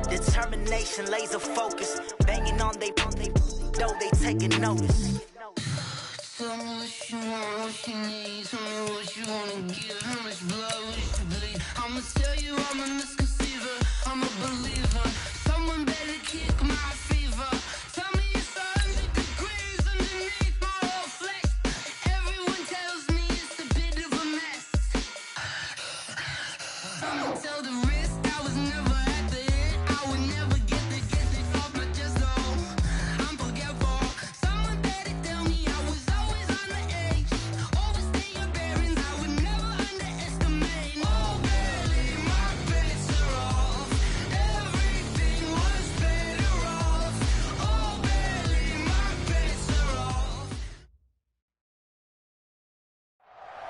Determination, laser focus, banging on they though they taking notice. Tell me what you want, what you need. Tell me what you wanna give. How much blood would you bleed? I'ma tell you I'm a misconceiver. I'm a believer. Someone better kick my fever. Tell me it's 100 degrees underneath my whole flesh. Everyone tells me it's a bit of a mess. I'ma tell the risk I was never at the end. I would never get it off my chest. Oh, I'm forgetful. Someone better tell me I was always on the edge. Overstay your bearings, I would never underestimate. Oh, barely, my bets are off. Everything was better off. Oh, barely, my bets are off.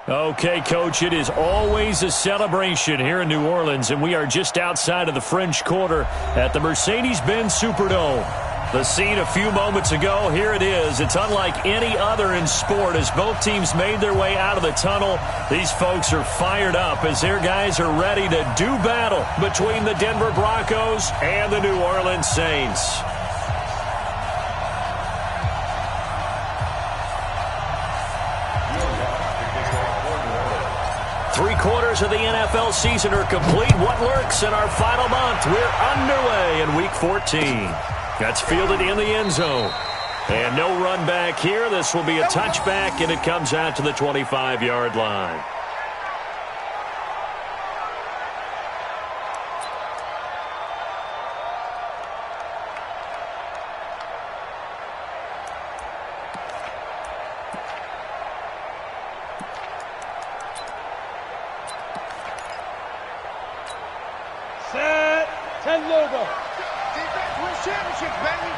Okay, Coach, it is always a celebration here in New Orleans, and we are just outside of the French Quarter at the Mercedes-Benz Superdome. The scene a few moments ago, here it is. It's unlike any other in sport as both teams made their way out of the tunnel. These folks are fired up as their guys are ready to do battle between the Denver Broncos and the New Orleans Saints. Three-quarters of the NFL season are complete. What lurks in our final month? We're underway in Week 14. That's fielded in the end zone. And no run back here. This will be a touchback, and it comes out to the 25-yard line. Set. 10 logo. Defense wins championships, baby.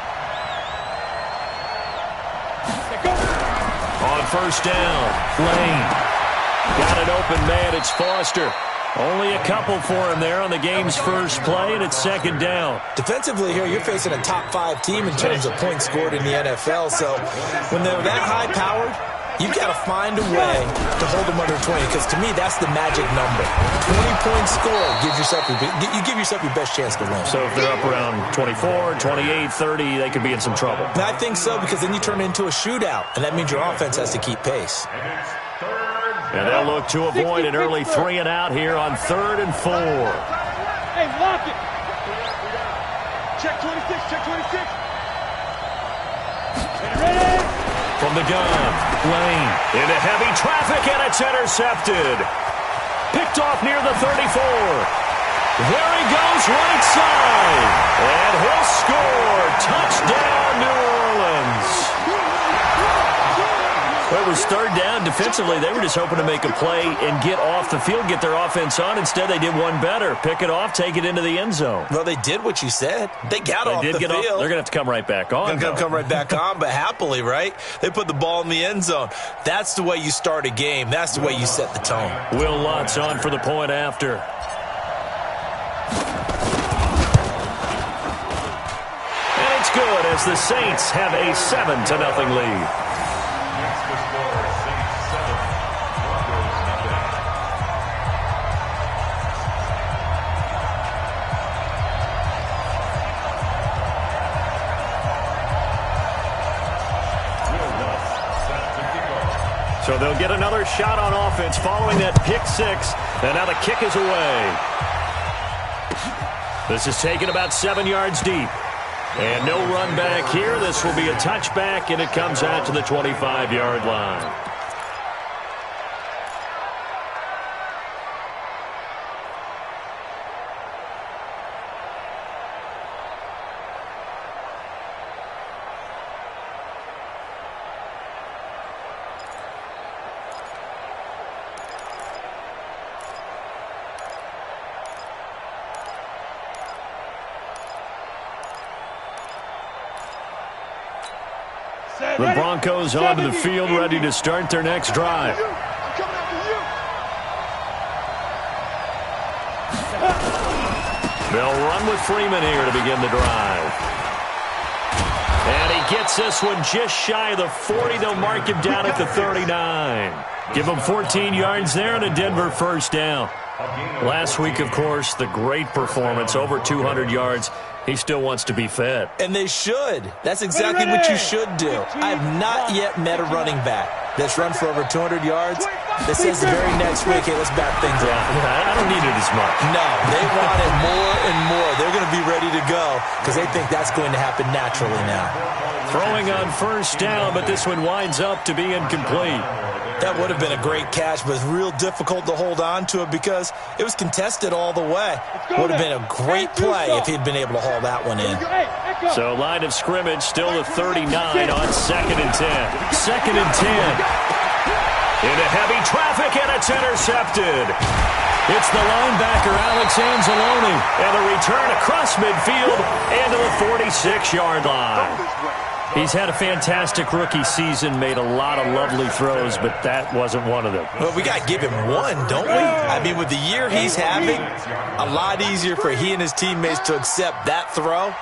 On first down, Lane. Got an open man. It's Foster. Only a couple for him there on the game's first play, and it's second down. Defensively here, you're facing a top-5 team in terms of points scored in the NFL. So when they're that high-powered, you've got to find a way to hold them under 20, because to me, that's the magic number. 20 points scored, you give yourself your best chance to win. So if they're up around 24, 28, 30, they could be in some trouble. I think so, because then you turn it into a shootout, and that means your offense has to keep pace. And they'll look to avoid an early 3 and out here on 3rd and 4. Hey, lock it. Check 26, check 26. Ready? From the gun, Lane into heavy traffic, and it's intercepted. Picked off near the 34. There he goes, right side. And he'll score. Touchdown, New Orleans. Well, it was third down. Defensively, they were just hoping to make a play and get off the field, get their offense on. Instead, they did one better. Pick it off, take it into the end zone. Well, they did what you said. They got off the field. They're going to have to come right back on. Come right back on, but happily, right? They put the ball in the end zone. That's the way you start a game. That's the way you set the tone. Will Lutz on for the point after. And it's good as the Saints have a 7-0 lead. So they'll get another shot on offense following that pick six. And now the kick is away. This is taken about 7 yards deep. And no run back here. This will be a touchback, and it comes out to the 25-yard line. The Broncos onto the field, ready to start their next drive. They'll run with Freeman here to begin the drive. And he gets this one just shy of the 40. They'll mark him down at the 39. Give him 14 yards there and a Denver first down. Last week, of course, the great performance, over 200 yards. He still wants to be fed. And they should. That's exactly what you should do. I have not yet met a running back that's run for over 200 yards that says the very next week, hey, let's back things up. I don't need it as much. No, they want it more and more. They're going to be ready to go because they think that's going to happen naturally now. Throwing on first down, but this one winds up to be incomplete. That would have been a great catch, but it's real difficult to hold on to it because it was contested all the way. Would have been a great play if he'd been able to haul that one in. So line of scrimmage still at 39 on 2nd and 10. 2nd and 10. Into heavy traffic, and it's intercepted. It's the linebacker, Alex Anzalone, and a return across midfield and to the 46-yard line. He's had a fantastic rookie season, made a lot of lovely throws, but that wasn't one of them. Well, we got to give him one, don't we? I mean, with the year he's having, a lot easier for he and his teammates to accept that throw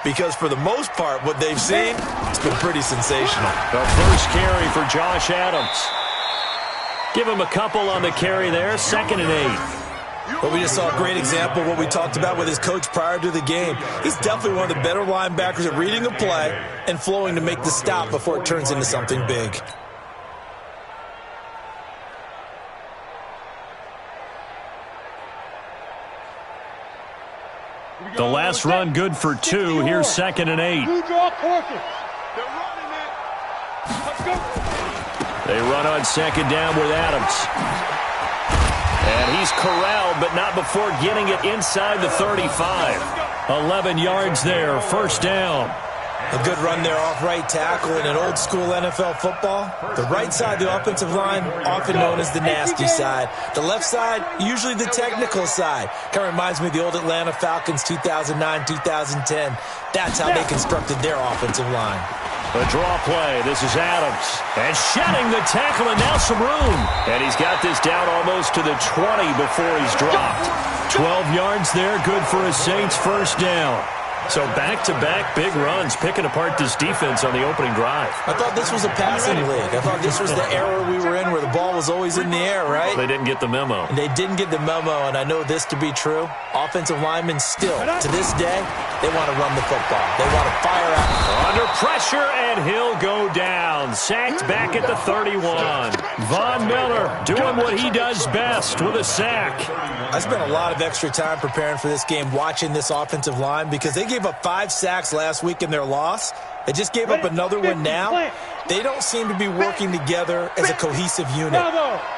because for the most part, what they've seen, it's been pretty sensational. The first carry for Josh Adams. Give him a couple on the carry there, 2nd and 8. But we just saw a great example of what we talked about with his coach prior to the game. He's definitely one of the better linebackers at reading a play and flowing to make the stop before it turns into something big. The last run good for 2. Here's 2nd and 8. They run on 2nd down with Adams. And he's corralled, but not before getting it inside the 35. 11 yards there, first down. A good run there off right tackle in an old-school NFL football. The right side of the offensive line, often known as the nasty side. The left side, usually the technical side. Kind of reminds me of the old Atlanta Falcons 2009-2010. That's how they constructed their offensive line. The draw play. This is Adams. And shedding the tackle, and now some room. And he's got this down almost to the 20 before he's dropped. 12 yards there, good for a Saints first down. So back-to-back big runs, picking apart this defense on the opening drive. I thought this was a passing league. I thought this was the era we were in where the ball was always in the air, right? They didn't get the memo. And they didn't get the memo, and I know this to be true. Offensive linemen still, to this day, they want to run the football. They want to fire out. Under pressure, and he'll go down. Sacked back at the 31. Von Miller doing what he does best with a sack. I spent a lot of extra time preparing for this game, watching this offensive line, because they gave up 5 sacks last week in their loss. They just gave up another one now. They don't seem to be working together as a cohesive unit.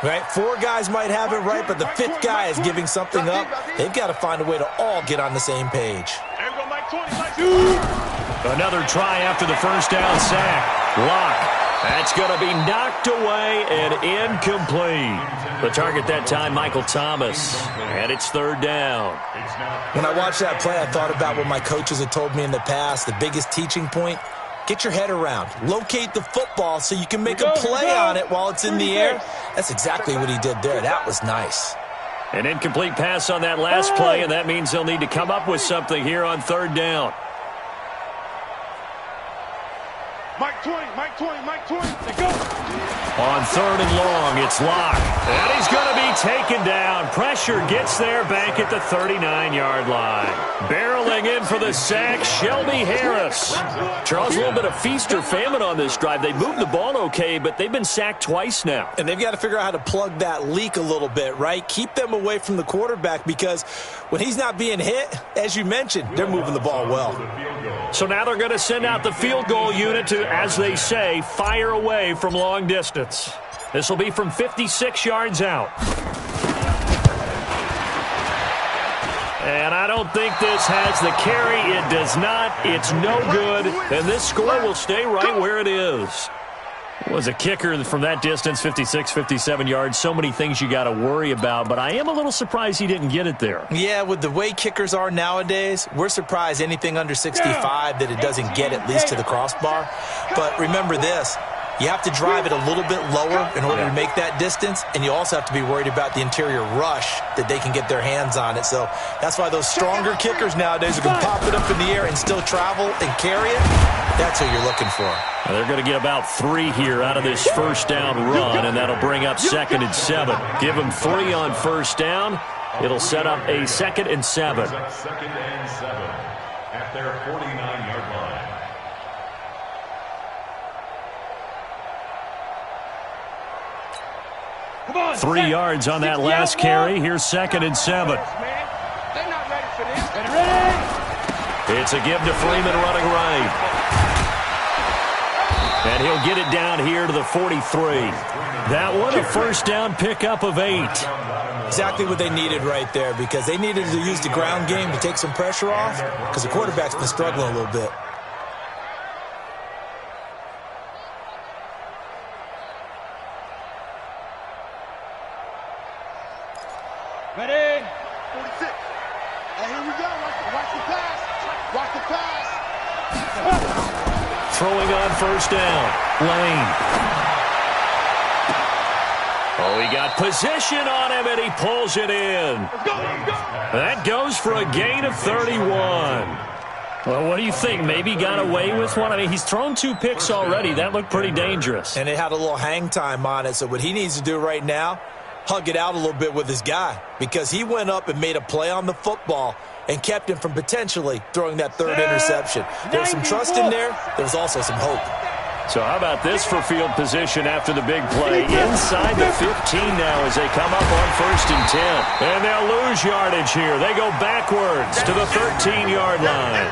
Right? 4 guys might have it right, but the 5th guy is giving something up. They've got to find a way to all get on the same page. Another try after the first down sack. Lock. That's going to be knocked away and incomplete. The target that time, Michael Thomas. And it's 3rd down. When I watched that play, I thought about what my coaches had told me in the past. The biggest teaching point, get your head around. Locate the football so you can make a play on it while it's in the air. That's exactly what he did there. That was nice. An incomplete pass on that last play, and that means they'll need to come up with something here on 3rd down. Mike 20, Mike 20, Mike 20. They go. On 3rd and long, it's Locke. And he's going to be taken down. Pressure gets there back at the 39-yard line. Barreling in for the sack, Shelby Harris. Charles, a little bit of feast or famine on this drive. They moved the ball okay, but they've been sacked twice now. And they've got to figure out how to plug that leak a little bit, right? Keep them away from the quarterback because when he's not being hit, as you mentioned, they're moving the ball well. So now they're going to send out the field goal unit to, as they say, fire away from long distance. This will be from 56 yards out. And I don't think this has the carry. It does not. It's no good. And this score will stay right where it is. It was a kicker from that distance, 56, 57 yards. So many things you got to worry about, but I am a little surprised he didn't get it there. Yeah, with the way kickers are nowadays, we're surprised anything under 65 that it doesn't get at least to the crossbar. But remember this. You have to drive it a little bit lower in order to make that distance, and you also have to be worried about the interior rush that they can get their hands on it. So that's why those stronger kickers nowadays are going to pop it up in the air and still travel and carry it. That's what you're looking for. Well, they're going to get about 3 here out of this first down run, and that'll bring up 2nd and 7. Give them 3 on first down. It'll set up a 2nd and 7. 2nd and 7 at their 49-yard line. Come on, 3 yards on that last carry. Here's 2nd and 7. They're not ready for this. Ready? It's a give to Freeman running right. And he'll get it down here to the 43. That one, a first down pickup of 8. Exactly what they needed right there, because they needed to use the ground game to take some pressure off, because the quarterback's been struggling a little bit. Ready? 46. And here we go. Watch the pass. Watch the pass. Throwing on first down. Lane. Oh, he got position on him, and he pulls it in. Let's go. That goes for a gain of 31. Well, what do you think? Maybe got away with one? I mean, he's thrown 2 picks already. That looked pretty dangerous. And it had a little hang time on it, so what he needs to do right now, hug it out a little bit with his guy, because he went up and made a play on the football and kept him from potentially throwing that 3rd interception. There was some trust in there. There was also some hope. So how about this for field position after the big play? Inside the 15 now as they come up on 1st and 10. And they'll lose yardage here. They go backwards to the 13-yard line.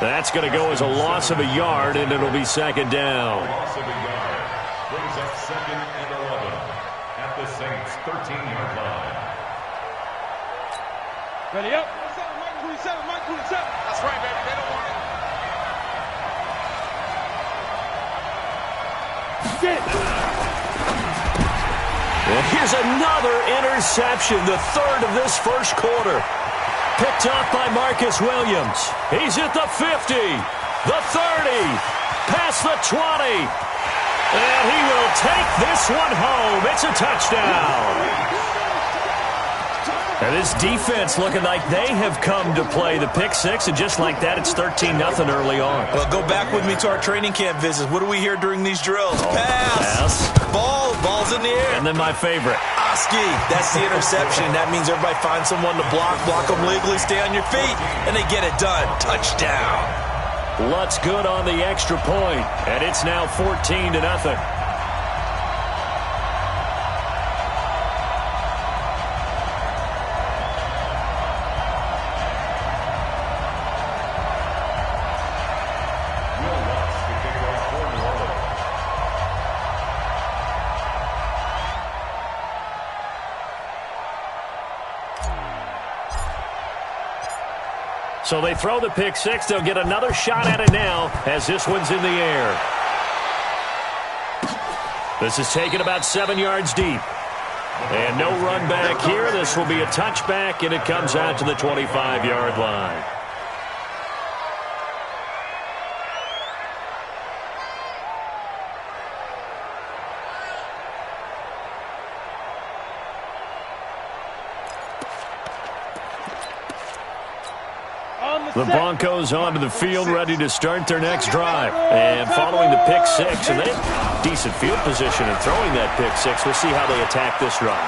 That's going to go as a loss of a yard, and it'll be 2nd down. Loss of a yard brings up 2nd and 11 at the Saints' 13-yard line. Ready up. Mike 27. Mike 27. That's right, baby. They don't want it. Well, here's another interception, the 3rd of this first quarter. Picked off by Marcus Williams. He's at the 50, the 30, past the 20. And he will take this one home. It's a touchdown. And this defense looking like they have come to play the pick 6, and just like that, it's 13-0 early on. Well, go back with me to our training camp visits. What do we hear during these drills? Pass. Ball's in the air. And then my favorite. Oski, that's the interception. That means everybody finds someone to block them legally, stay on your feet, and they get it done. Touchdown. Lutz good on the extra point, and it's now 14-0. So they throw the pick 6. They'll get another shot at it now as this one's in the air. This is taken about 7 yards deep. And no run back here. This will be a touchback, and it comes out to the 25-yard line. The Broncos onto the field, ready to start their next drive. And following the pick 6, and they decent field position in throwing that pick 6. We'll see how they attack this drive.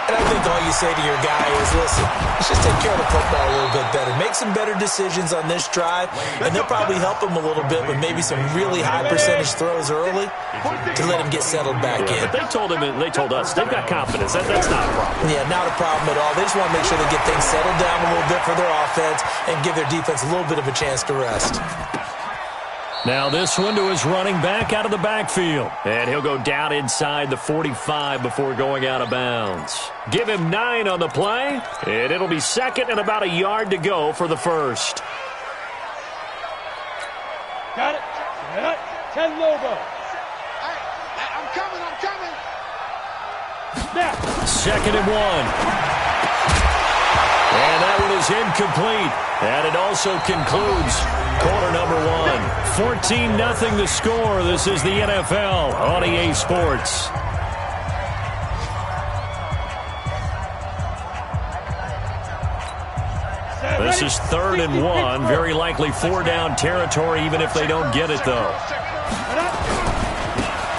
And I think all you say to your guy is, listen, let's just take care of the football a little bit better. Make some better decisions on this drive, and they'll probably help him a little bit with maybe some really high percentage throws early to let him get settled back in. But they told us, they've got confidence. That's not a problem. Yeah, not a problem at all. They just want to make sure they get things settled down a little bit for their offense and give their defense a little bit of a chance to rest. Now this one to his running back out of the backfield. And he'll go down inside the 45 before going out of bounds. Give him 9 on the play, and it'll be 2nd and about a yard to go for the first. Got it. 10 Lobo. I'm coming. Now. 2nd and 1. And that one is incomplete. And it also concludes quarter number 1. 14-0 the score. This is the NFL on EA Sports. Set. This is 3rd and 1. Very likely 4-down territory, even if they don't get it, though.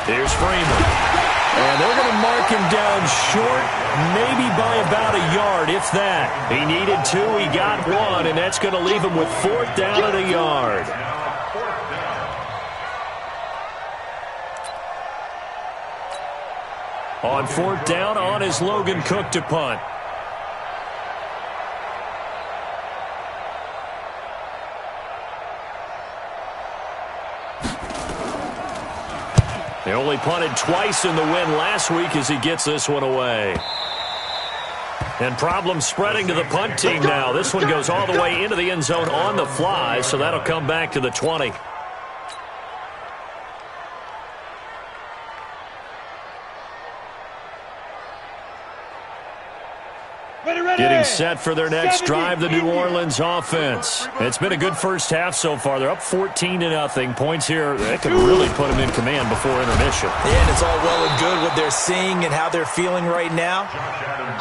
Here's Freeman. And they're going to mark him down short, maybe by about a yard, if that. He needed 2, he got 1, and that's going to leave him with 4th down and a yard. On 4th down, on is Logan Cook to punt. They only punted twice in the win last week as he gets this one away. And problems spreading to the punt team now. This one goes all the way into the end zone on the fly, so that'll come back to the 20. Getting set for their next drive, the New Orleans offense. It's been a good first half so far. They're up 14-0. Points here, that could really put them in command before intermission. Yeah, and it's all well and good what they're seeing and how they're feeling right now.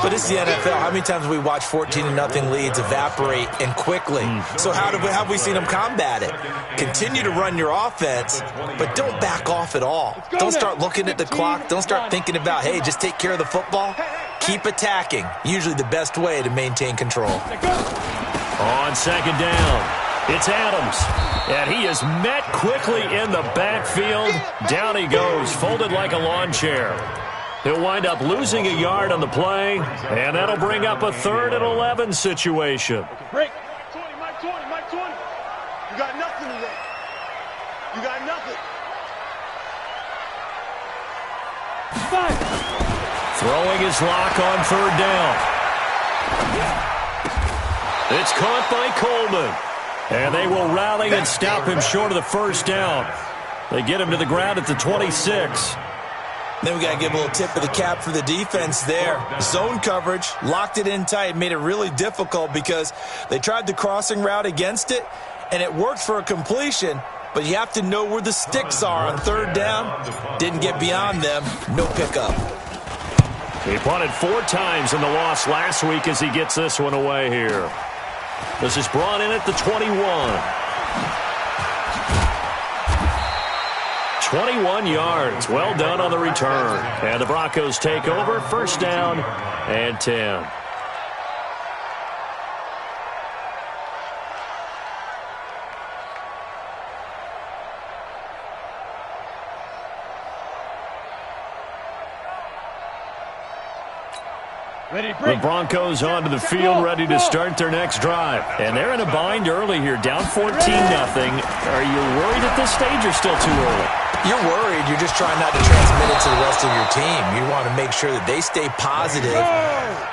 But it's the NFL. How many times have we watched 14-0 leads evaporate and quickly? So how have we seen them combat it? Continue to run your offense, but don't back off at all. Don't start looking at the clock. Don't start thinking about, hey, just take care of the football. Keep attacking. Usually the best way to maintain control. On 2nd down, it's Adams. And he is met quickly in the backfield. Down he goes, folded like a lawn chair. He'll wind up losing a yard on the play, and that'll bring up a 3rd and 11 situation. Break. Mike 20. You got nothing today. You got nothing. 5. Throwing his lock on 3rd down. It's caught by Coleman. And they will rally and stop him short of the 1st down. They get him to the ground at the 26. Then we got to give a little tip of the cap for the defense there. Zone coverage, locked it in tight, made it really difficult because they tried the crossing route against it, and it worked for a completion, but you have to know where the sticks are on 3rd down. Didn't get beyond them, no pickup. He punted 4 times in the loss last week as he gets this one away here. This is brought in at the 21. 21 yards. Well done on the return. And the Broncos take over. 1st down and 10. The Broncos onto the field, ready to start their next drive. And they're in a bind early here, down 14-0. Are you worried at this stage or still too early? You're worried. You're just trying not to transmit it to the rest of your team. You want to make sure that they stay positive.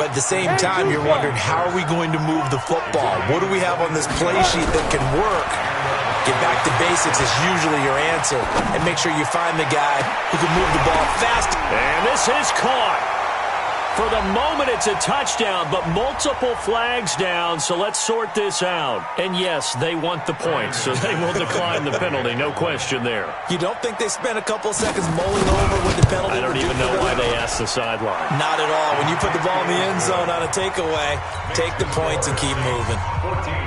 But at the same time, you're wondering, how are we going to move the football? What do we have on this play sheet that can work? Get back to basics is usually your answer. And make sure you find the guy who can move the ball fast. And this is caught. For the moment, it's a touchdown, but multiple flags down, so let's sort this out. And yes, they want the points, so they will decline the penalty, no question there. You don't think they spent a couple seconds mulling over what the penalty? I don't even know why they asked the sideline. Not at all. When you put the ball in the end zone on a takeaway, take the points and keep moving.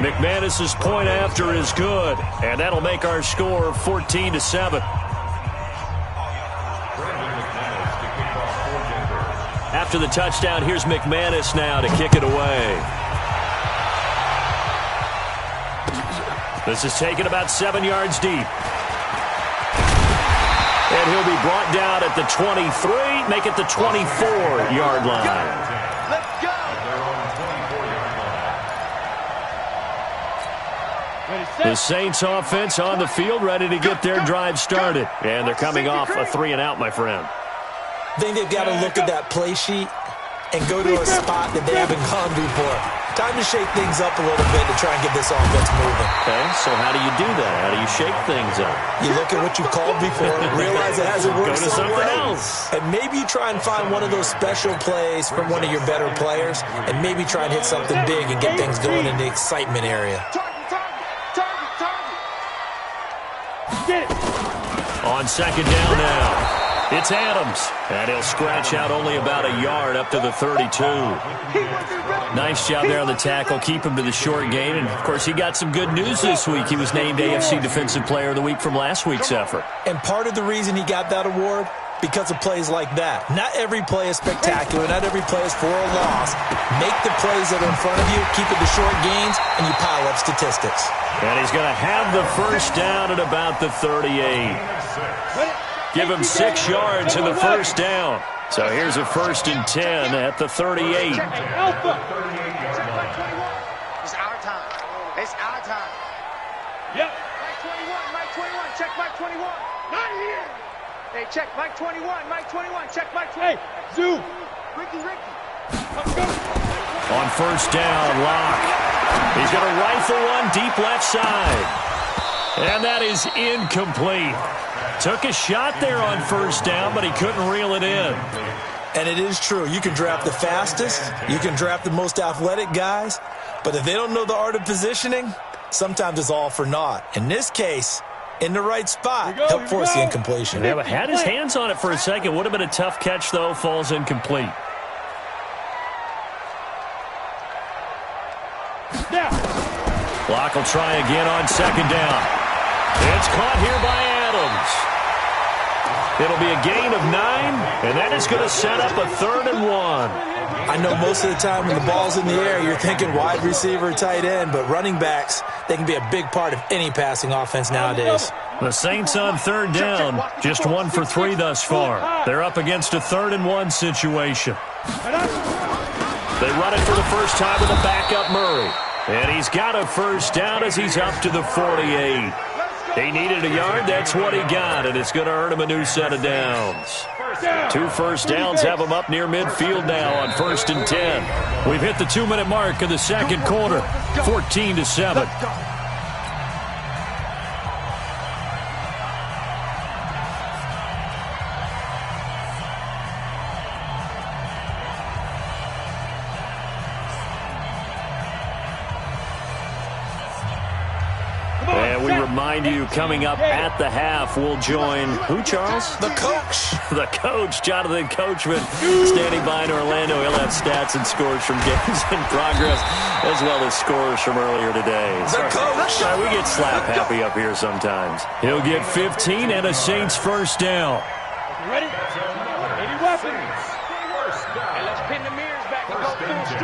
McManus's point after is good, and that'll make our score 14-7. After the touchdown, here's McManus now to kick it away. This is taken about 7 yards deep. And he'll be brought down at the 23, make it the 24-yard line. Let's go. The Saints offense on the field, ready to get their drive started. And they're coming off a 3-and-out, my friend. I think they've got to look at that play sheet and go to a spot that they haven't gone before. Time to shake things up a little bit to try and get this offense moving. Okay, so how do you do that? How do you shake things up? You look at what you've called before, realize it hasn't worked Go to so something well. else. And maybe you try and find one of those special plays from one of your better players, and maybe try and hit something big and get things going in the excitement area. Get it. On 2nd down now. It's Adams, and he'll scratch out only about a yard up to the 32. Nice job there on the tackle, keep him to the short gain, and, of course, he got some good news this week. He was named AFC Defensive Player of the Week from last week's effort. And part of the reason he got that award, because of plays like that. Not every play is spectacular. Not every play is for a loss. Make the plays that are in front of you, keep it to short gains, and you pile up statistics. And he's going to have the first down at about the 38. Give him 6 yards in the first down. So here's a 1st and 10 at the 38. It's our time. It's our time. Yep. Mike 21. Check Mike 21. Not here. Hey, check Mike 21. Mike 21. Check Mike 20. Hey, Zoo. Ricky. Let's go. On first down, Locke. He's going to rifle one deep left side. And that is incomplete. Took a shot there on first down, but he couldn't reel it in. And it is true. You can draft the fastest. You can draft the most athletic guys. But if they don't know the art of positioning, sometimes it's all for naught. In this case, in the right spot, help force the incompletion. Yeah, but had his hands on it for a second. Would have been a tough catch, though. Falls incomplete. Locke will try again on second down. It's caught here by Adams. It'll be a gain of 9, and that is going to set up a 3rd and 1. I know most of the time when the ball's in the air, you're thinking wide receiver, tight end, but running backs, they can be a big part of any passing offense nowadays. The Saints on 3rd down, just 1 for 3 thus far. They're up against a 3rd and 1 situation. They run it for the first time with a backup Murray. And he's got a first down as he's up to the 48. He needed a yard. That's what he got, and it's going to earn him a new set of downs. 2 first downs have him up near midfield now on 1st and 10. We've hit the 2-minute mark of the second quarter, 14-7. And we remind you, coming up at the half, we'll join who, Charles? The coach. The coach, Jonathan Coachman, standing by in Orlando. He'll have stats and scores from games in progress, as well as scores from earlier today. The coach. We get slap happy up here sometimes. He'll get 15 and a Saints first down. You ready? 80 weapons. And let's pin the mirrors back and go through the street.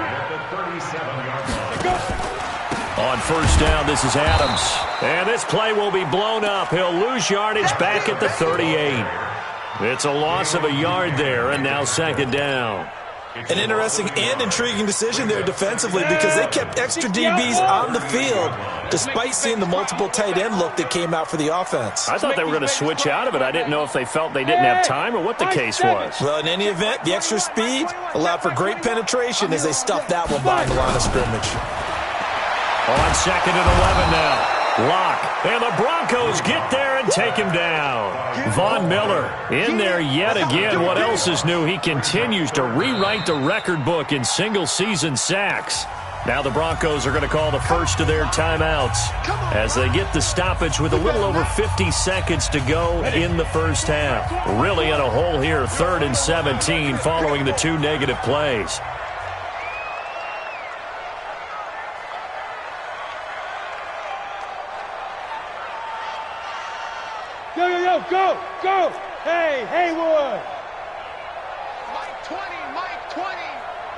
On first down, this is Adams. And this play will be blown up. He'll lose yardage back at the 38. It's a loss of a yard there, and now second down. An interesting and intriguing decision there defensively because they kept extra DBs on the field despite seeing the multiple tight end look that came out for the offense. I thought they were going to switch out of it. I didn't know if they felt they didn't have time or what the case was. Well, in any event, the extra speed allowed for great penetration as they stuffed that one behind the line of scrimmage. On 2nd and 11 now. Locke. And the Broncos get there and take him down. Von Miller in there yet again. What else is new? He continues to rewrite the record book in single-season sacks. Now the Broncos are going to call the first of their timeouts as they get the stoppage with a little over 50 seconds to go in the first half. Really in a hole here, 3rd and 17 following the 2 negative plays. Go! Hey, Haywood! Mike 20.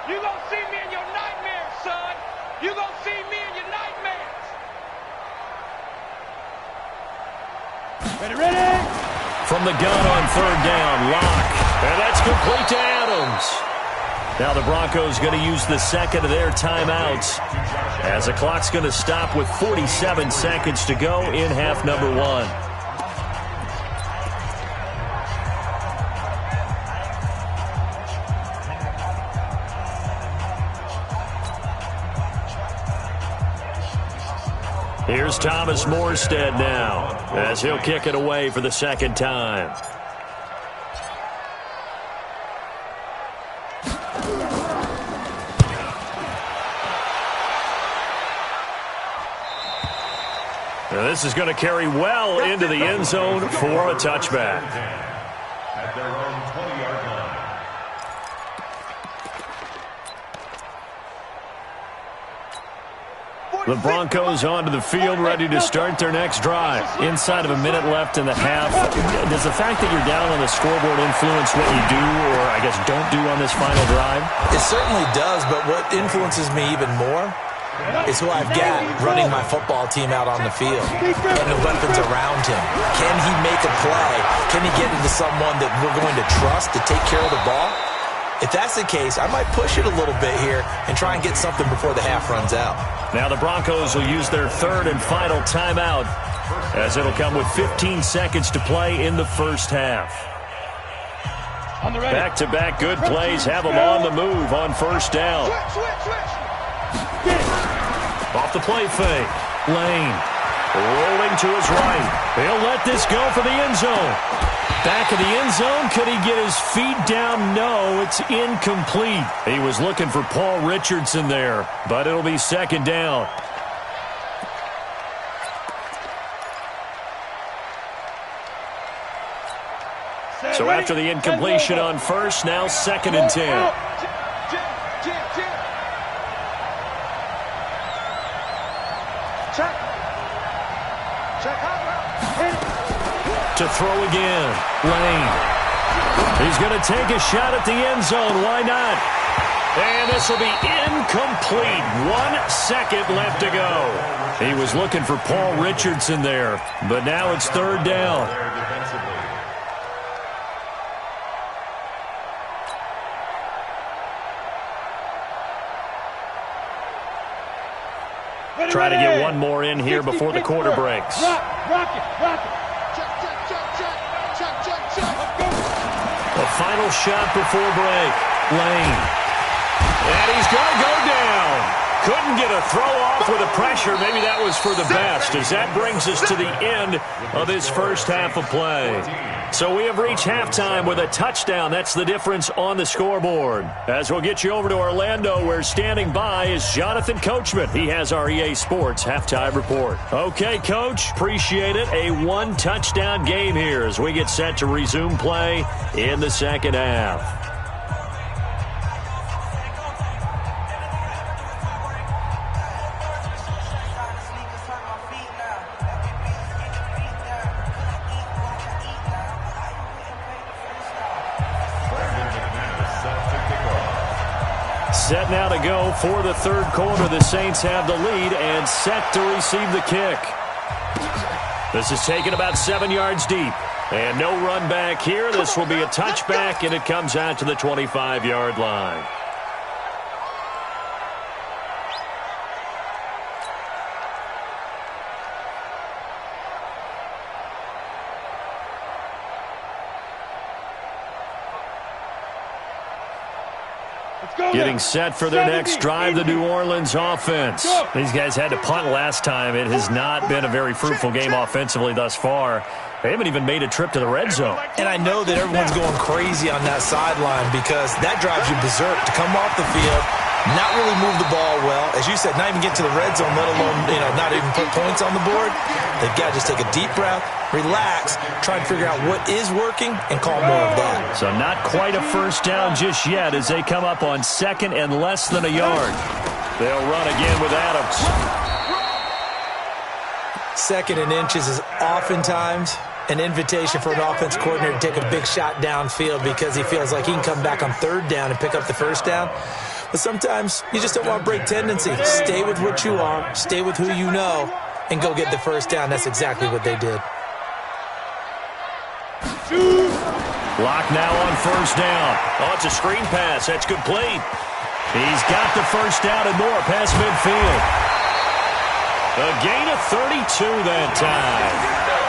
You gonna see me in your nightmares, son. You gonna see me in your nightmares. Ready? From the gun on 3rd down, Locke. And that's complete to Adams. Now the Broncos going to use the second of their timeouts as the clock's going to stop with 47 seconds to go in half number 1. Here's Thomas Morstead now as he'll kick it away for the second time. Now this is going to carry well into the end zone for a touchback. At their The Broncos onto the field, ready to start their next drive. Inside of a minute left in the half, does the fact that you're down on the scoreboard influence what you do, or I guess don't do on this final drive? It certainly does, but what influences me even more is who I've got running my football team out on the field and the weapons around him. Can he make a play? Can he get into someone that we're going to trust to take care of the ball? If that's the case, I might push it a little bit here and try and get something before the half runs out. Now the Broncos will use their third and final timeout, as it'll come with 15 seconds to play in the first half. Back-to-back good plays have them on the move on first down. Off the play fake. Lane rolling to his right. He'll let this go for the end zone. Back of the end zone. Could he get his feet down? No, it's incomplete. He was looking for Paul Richardson there, but it'll be second down. So after the incompletion on first, now 2nd and 10. To throw again. Lane. He's going to take a shot at the end zone. Why not? And this will be incomplete. 1 second left to go. He was looking for Paul Richardson there, but now it's third down. Try to get one more in here before the quarter breaks. Rock it. The final shot before break. Lane. And he's going to go down. Couldn't get a throw off with the pressure. Maybe that was for the best, as that brings us to the end of this first half of play. So we have reached halftime with a touchdown. That's the difference on the scoreboard. As we'll get you over to Orlando, where standing by is Jonathan Coachman. He has our EA Sports halftime report. Okay, Coach, appreciate it. A one-touchdown game here as we get set to resume play in the second half. Set now to go for the third quarter. The Saints have the lead and set to receive the kick. This is taken about 7 yards deep. And no run back here. This will be a touchback, and it comes out to the 25-yard line. Getting set for their next drive, the New Orleans offense. These guys had to punt last time. It has not been a very fruitful game offensively thus far. They haven't even made a trip to the red zone. And I know that everyone's going crazy on that sideline because that drives you berserk to come off the field, not really move the ball well. As you said, not even get to the red zone, let alone, not even put points on the board. They've got to just take a deep breath, relax, try and figure out what is working, and call more of that. So not quite a first down just yet as they come up on second and less than a yard. They'll run again with Adams. Second and inches is oftentimes an invitation for an offense coordinator to take a big shot downfield because he feels like he can come back on third down and pick up the first down. But sometimes you just don't want to break tendency. Stay with what you are, stay with who you know, and go get the first down. That's exactly what they did. Block now on first down. Oh, it's a screen pass. That's complete. He's got the first down and more past midfield. A gain of 32 that time.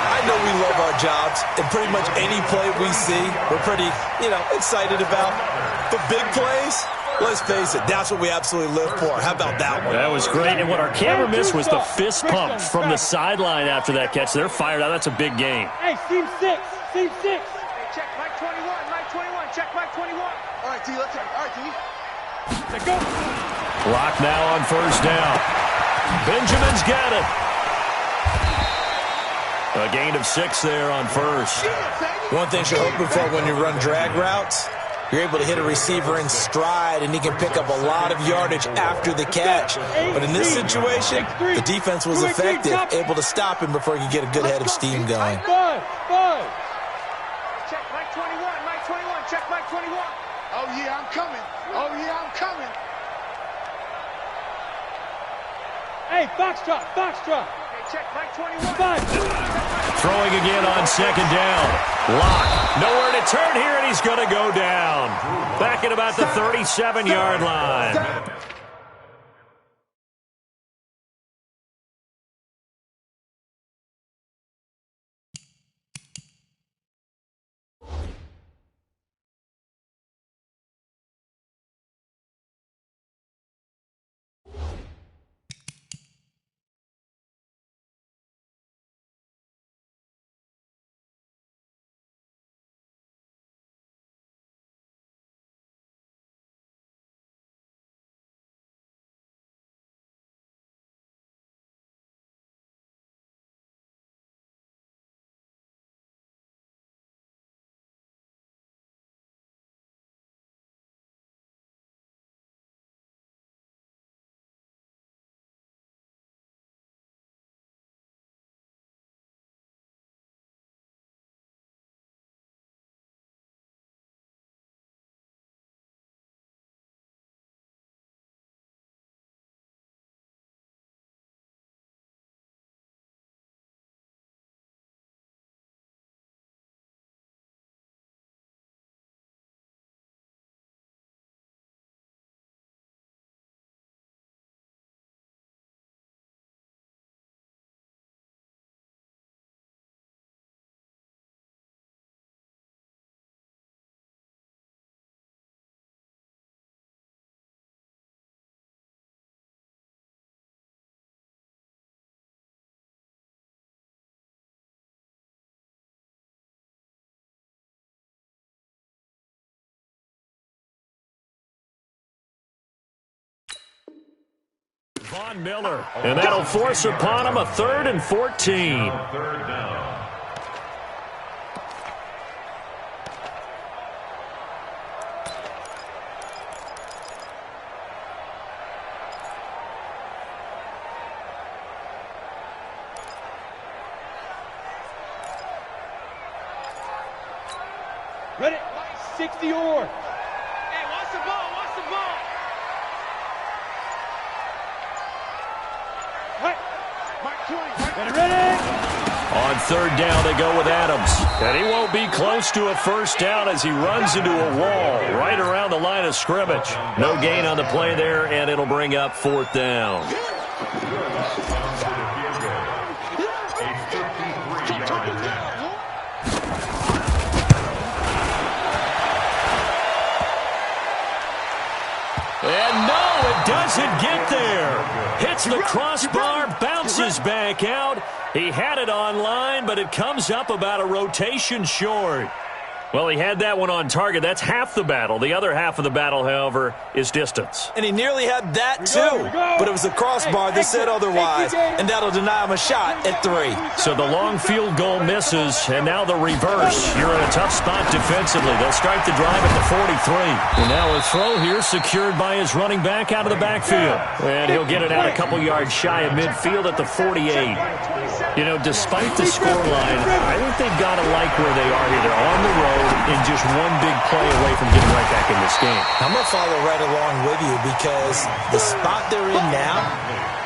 I know we love our jobs, and pretty much any play we see, we're pretty, excited about. But big plays, let's face it, that's what we absolutely live for. How about that one? That was great, and what our camera missed was the fist pump from the sideline after that catch. They're fired out. That's a big game. Hey, team 6. Hey, check Mike 21. Check Mike 21. All right, T, let's go. All right, T. Let's go. Block now on first down. Benjamin's got it. A gain of 6 there on first. One thing you're hoping for when you run drag routes You're able to hit a receiver in stride, and he can pick up a lot of yardage after the catch. But in this situation, the defense was effective, able to stop him before he could get a good head of steam going. Check Mike 21, Mike 21, check Mike 21. Oh, yeah, I'm coming. Oh, yeah, I'm coming. Hey, Foxtrot, Foxtrot. Okay, check Mike 21. Throwing again on second down. Lock. Nowhere to turn here, and he's going to go down. Back at about the 37-yard line. Von Miller, and that'll force upon him a 3rd and 14. Third down. Ready? 60 or. Hey, watch the ball, watch the ball. Right. Mike 20. Ready? On 3rd down, they go with Adams. And he won't be close to a first down as he runs into a wall right around the line of scrimmage. No gain on the play there, and it'll bring up 4th down. A 53-yard attempt. And no, it doesn't get there. Hits the crossbar, bounces back out. He had it on line, but it comes up about a rotation short. Well, he had that one on target. That's half the battle. The other half of the battle, however, is distance. And he nearly had that, too. But it was the crossbar that said otherwise, and that'll deny him a shot at 3. So the long field goal misses, and now the reverse. You're in a tough spot defensively. They'll start the drive at the 43. And now a throw here secured by his running back out of the backfield. And he'll get it out a couple yards shy of midfield at the 48. You know, despite the scoreline, I think they've got to like where they are here. They're on the road and just one big play away from getting right back in this game. I'm going to follow right along with you because the spot they're in now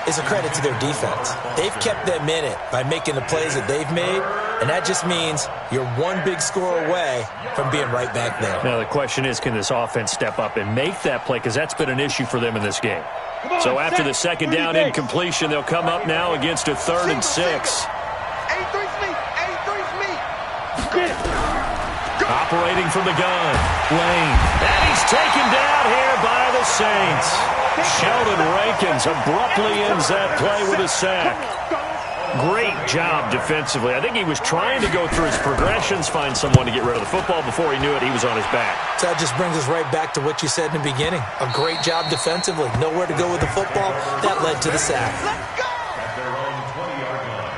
is a credit to their defense. They've kept them in it by making the plays that they've made, and that just means you're one big score away from being right back there. Now, the question is, can this offense step up and make that play? Because that's been an issue for them in this game. So after the second down incompletion, they'll come up now against a 3rd and 6. 83's me. 83's me. Get it. Operating from the gun, Lane. And he's taken down here by the Saints. Sheldon Rankins abruptly ends that play with a sack. Great job defensively. I think he was trying to go through his progressions, find someone to get rid of the football. Before he knew it, he was on his back. So that just brings us right back to what you said in the beginning. A great job defensively. Nowhere to go with the football. That led to the sack. Let's go. At their own 20-yard line.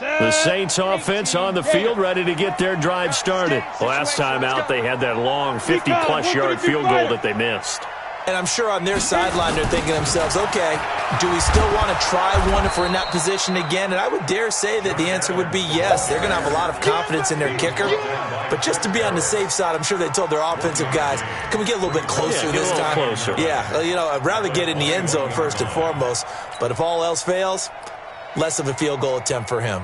The Saints offense on the field, ready to get their drive started. Last time out, they had that long 50-plus yard field goal that they missed. And I'm sure on their sideline they're thinking to themselves, okay, do we still want to try one if we're in that position again? And I would dare say that the answer would be yes. They're going to have a lot of confidence in their kicker. But just to be on the safe side, I'm sure they told their offensive guys, can we get a little bit closer this time? Closer. Yeah, you know, I'd rather get in the end zone first and foremost. But if all else fails, less of a field goal attempt for him.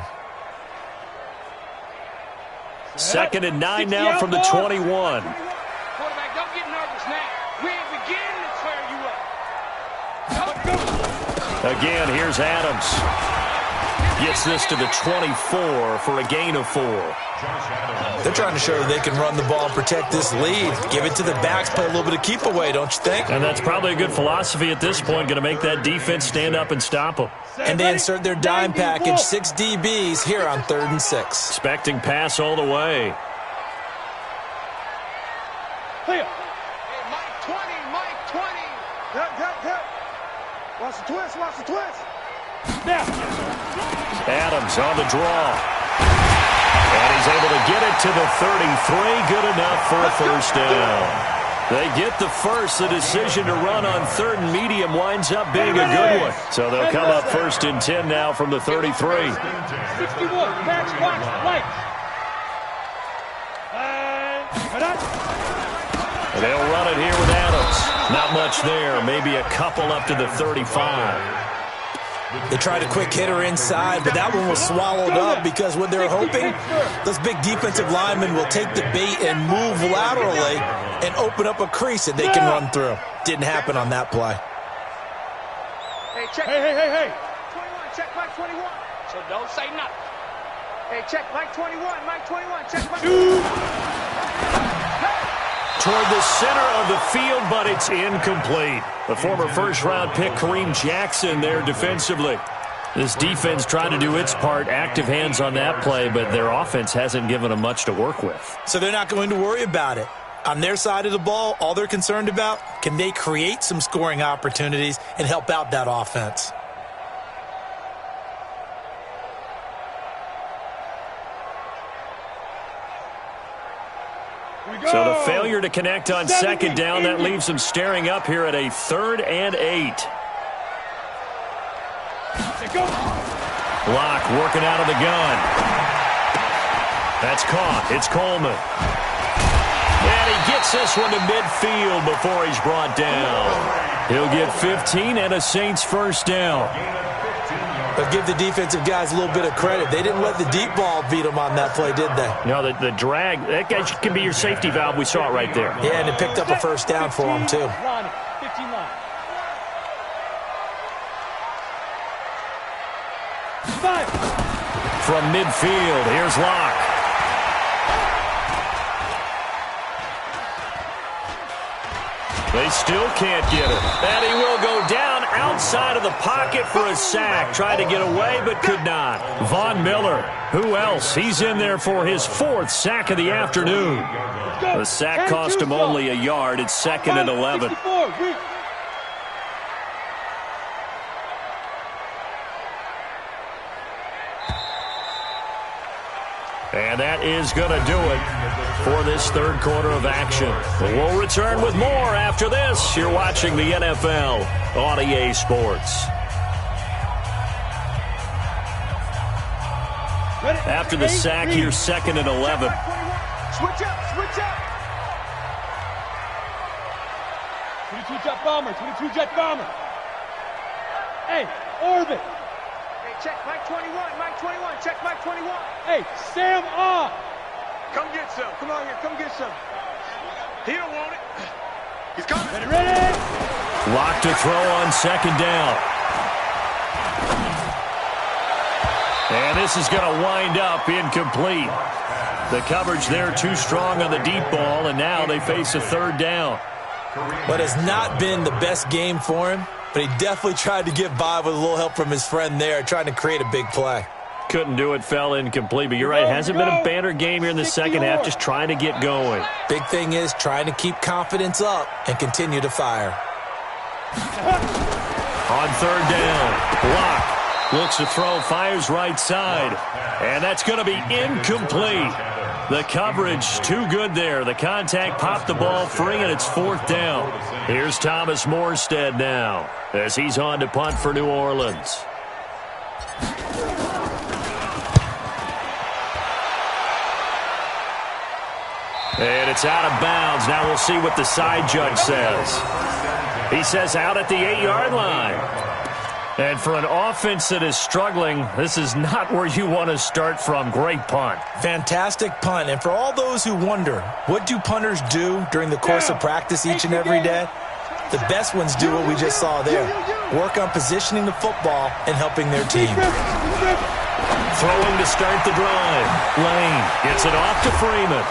2nd and 9 now from the 21. Quarterback, don't get nervous now. We ain't beginning to clear you up. Again, here's Adams. Gets this to the 24 for a gain of 4. They're trying to show that they can run the ball and protect this lead. Give it to the backs, play a little bit of keep away, don't you think? And that's probably a good philosophy at this point, going to make that defense stand up and stop them. And they insert their dime package, 6 DBs here on 3rd and 6. Expecting pass all the way. Clear. Hey, Mike 20, Mike 20. Good. Watch the twist. Now. Adams on the draw. And he's able to get it to the 33. Good enough for a first down. They get the first. The decision to run on 3rd and medium winds up being a good one. So they'll come up 1st and 10 now from the 33. 61. Catch, watch, light. And they'll run it here with Adams. Not much there. Maybe a couple up to the 35. They tried a quick hitter inside, but that one was swallowed up because what they're hoping, those big defensive linemen will take the bait and move laterally and open up a crease that they can run through. Didn't happen on that play. Hey, check. Hey. 21, check Mike 21. So don't say nothing. Hey, check Mike 21, check Mike 21. Toward the center of the field, but it's incomplete. The former first-round pick, Kareem Jackson, there defensively. This defense tried to do its part, active hands on that play, but their offense hasn't given them much to work with. So they're not going to worry about it. On their side of the ball, all they're concerned about, can they create some scoring opportunities and help out that offense? So the failure to connect on 2nd down, that leaves them staring up here at a 3rd and 8. Locke working out of the gun. That's caught. It's Coleman. And he gets this one to midfield before he's brought down. He'll get 15 and a Saints first down. But give the defensive guys a little bit of credit. They didn't let the deep ball beat them on that play, did they? No, the drag, that guy can be your safety valve. We saw it right there. Yeah, and it picked up a first down for them, too. 15 line. 5. From midfield, here's Locke. They still can't get it. And he will go down outside of the pocket for a sack. Tried to get away, but could not. Von Miller, who else? He's in there for his 4th sack of the afternoon. The sack cost him only a yard. It's 2nd and 11. And that is going to do it for this 3rd quarter of action. We'll return with more after this. You're watching the NFL on EA Sports. After the sack, here's 2nd and 11. Switch up. 22 jet bomber. Hey, orbit. Hey, check Mike 21, check Mike 21. Hey, Sam off. Come get some. Come on here, come get some. He don't want it. He's coming. Ready? Lock to throw on 2nd down. And this is going to wind up incomplete. The coverage there too strong on the deep ball, and now they face a 3rd down. But it's not been the best game for him, but he definitely tried to get by with a little help from his friend there, trying to create a big play. Couldn't do it, fell incomplete, but you're right. It hasn't been a banner game here in the second half, just trying to get going. Big thing is trying to keep confidence up and continue to fire. On 3rd down, Locke Looks to throw, fires right side. And that's going to be incomplete. The coverage too good there. The contact popped the ball free, and it's 4th down. Here's Thomas Morstead now as he's on to punt for New Orleans. And it's out of bounds. Now we'll see what the side judge says. He says out at the 8-yard line. And for an offense that is struggling, this is not where you want to start from. Great punt. Fantastic punt. And for all those who wonder, what do punters do during the course of practice each and every day? The best ones do what we just saw there. Work on positioning the football and helping their team. Throwing to start the drive. Lane gets it off to Freeman.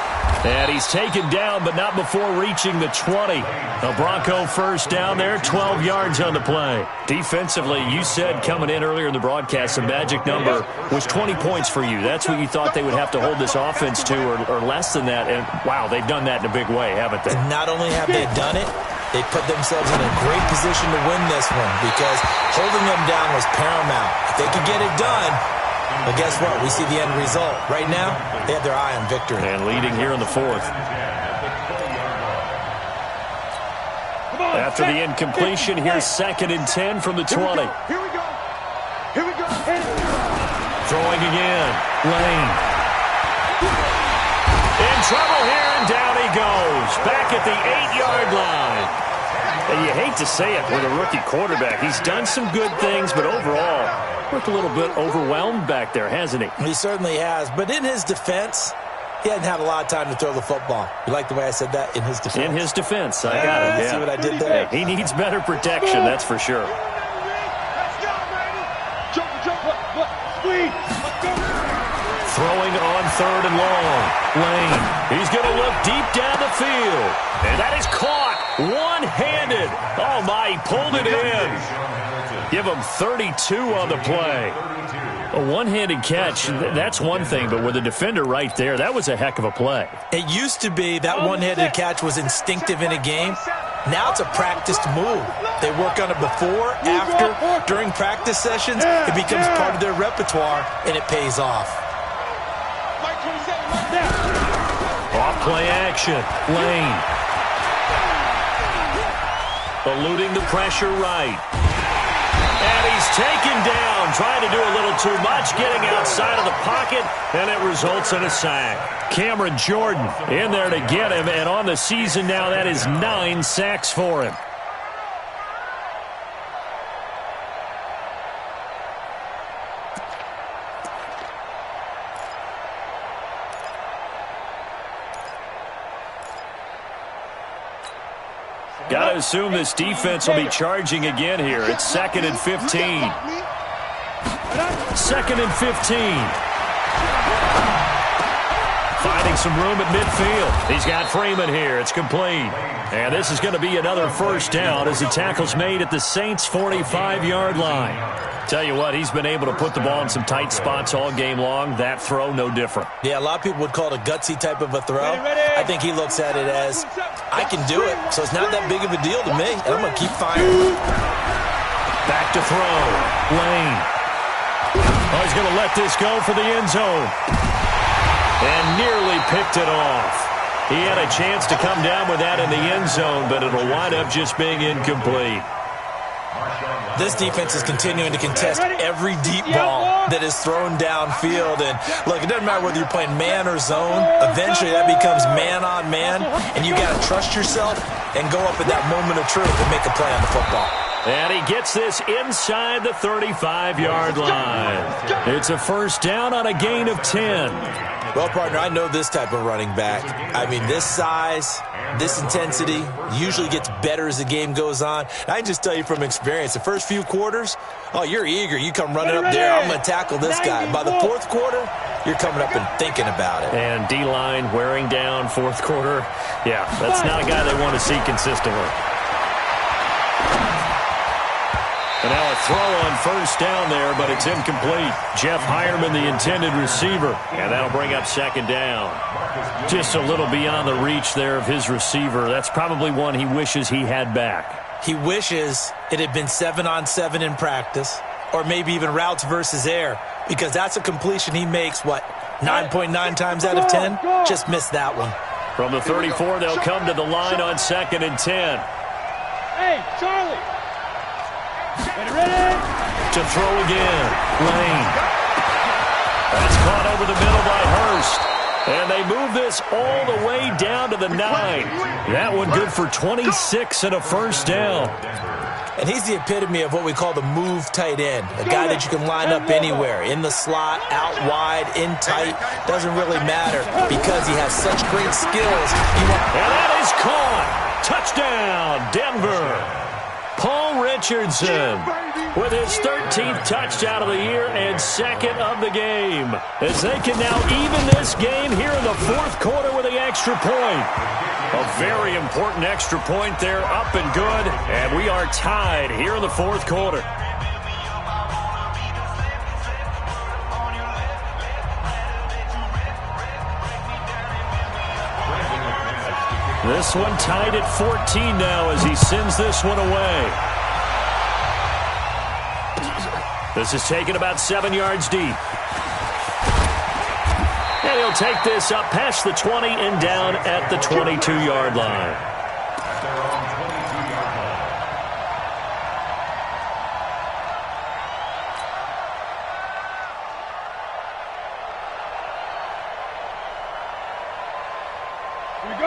And he's taken down, but not before reaching the 20. A Bronco first down there, 12 yards on the play. Defensively, you said coming in earlier in the broadcast, the magic number was 20 points for you. That's what you thought they would have to hold this offense to, or less than that. And, wow, they've done that in a big way, haven't they? And not only have they done it, they put themselves in a great position to win this one because holding them down was paramount. If they could get it done, but guess what? We see the end result. Right now, they have their eye on victory. And leading here in the 4th. After the incompletion, here's 2nd and 10 from the 20. Here we go. Here we go. Throwing again. Lane. In trouble here, and down he goes. Back at the 8-yard line. And you hate to say it with a rookie quarterback. He's done some good things, but overall, looked a little bit overwhelmed back there, hasn't he? He certainly has. But in his defense, he hadn't had a lot of time to throw the football. You like the way I said that? In his defense. In his defense. I got it, yeah. See what I did there? He needs better protection, that's for sure. Let's go, baby. Jump. Squeeze. Let's go. Throwing on 3rd and long. Lane. He's going to look deep down the field. And that is caught one-handed. Oh, my, he pulled it in. Give him 32 on the play. A one-handed catch, that's one thing, but with a defender right there, that was a heck of a play. It used to be that one-handed catch was instinctive in a game. Now it's a practiced move. They work on it before, after, during practice sessions. It becomes part of their repertoire, and it pays off. Off play action. Lane. Eluding the pressure right. And he's taken down, trying to do a little too much, getting outside of the pocket, and it results in a sack. Cameron Jordan in there to get him, and on the season now, that is 9 sacks for him. Got to assume this defense will be charging again here. It's 2nd and 15. 2nd and 15. Finding some room at midfield. He's got Freeman here. It's complete. And this is going to be another first down as the tackle's made at the Saints' 45-yard line. Tell you what, he's been able to put the ball in some tight spots all game long. That throw, no different. Yeah, a lot of people would call it a gutsy type of a throw. I think he looks at it as, I can do it, so it's not that big of a deal to me, and I'm going to keep firing. Back to throw. Lane. Oh, he's going to let this go for the end zone. And nearly picked it off. He had a chance to come down with that in the end zone, but it'll wind up just being incomplete. This defense is continuing to contest every deep ball that is thrown downfield. And, look, it doesn't matter whether you're playing man or zone. Eventually, that becomes man-on-man, and you got to trust yourself and go up at that moment of truth and make a play on the football. And he gets this inside the 35-yard line. It's a first down on a gain of 10. Well, partner, I know this type of running back. I mean, this size, this intensity usually gets better as the game goes on. I can just tell you from experience, the first few quarters, oh, you're eager. You come running up there, I'm going to tackle this guy. By the 4th quarter, you're coming up and thinking about it. And D-line wearing down 4th quarter. Yeah, that's not a guy they want to see consistently. And now a throw on first down there, but it's incomplete. Jeff Hireman, the intended receiver. And that'll bring up 2nd down. Just a little beyond the reach there of his receiver. That's probably one he wishes he had back. He wishes it had been 7-on-7 in practice. or maybe even routes versus air, because that's a completion he makes, 9.9 times out of 10? Just missed that one. From the 34, they'll come to the line on 2nd and 10. Hey, Charlie. Ready? To throw again. Lane. That's caught over the middle by Hurst. And they move this all the way down to the 9. That one good for 26 and a first down. And he's the epitome of what we call the move tight end, a guy that you can line up anywhere, in the slot, out wide, in tight, doesn't really matter because he has such great skills. And that is caught. Touchdown, Denver. Paul Richardson with his 13th touchdown of the year and 2nd of the game, as they can now even this game here in the 4th quarter with the extra point. A very important extra point there, up and good, and we are tied here in the 4th quarter. This one tied at 14 now as he sends this one away. This is taken about 7 yards deep. And he'll take this up past the 20 and down at the 22-yard line.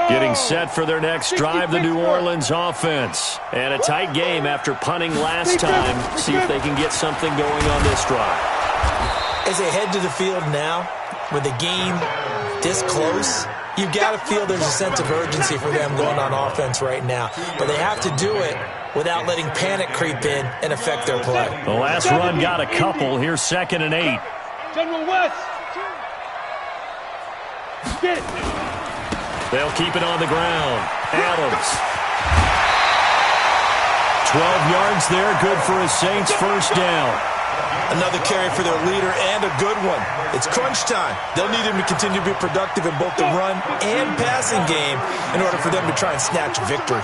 Getting set for their next drive, the New Orleans offense. And a tight game after punting last time. See if they can get something going on this drive. As they head to the field now, with the game this close, you've got to feel there's a sense of urgency for them going on offense right now. But they have to do it without letting panic creep in and affect their play. The last run got a couple. Here's 2nd and 8. General West. Get it. They'll keep it on the ground. Adams. 12 yards there, good for a Saints first down. Another carry for their leader and a good one. It's crunch time. They'll need him to continue to be productive in both the run and passing game in order for them to try and snatch victory.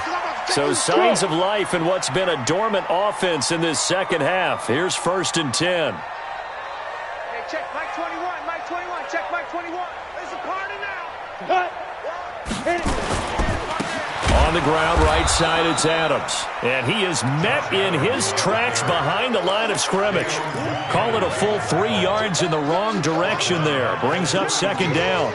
So signs of life in what's been a dormant offense in this second half. Here's 1st and 10. Hey, check Mike 21, Mike 21, check Mike 21. It's a party now. Cut. Hit it. On the ground, right side, it's Adams. And he is met in his tracks behind the line of scrimmage. Call it a full 3 yards in the wrong direction there. Brings up 2nd down.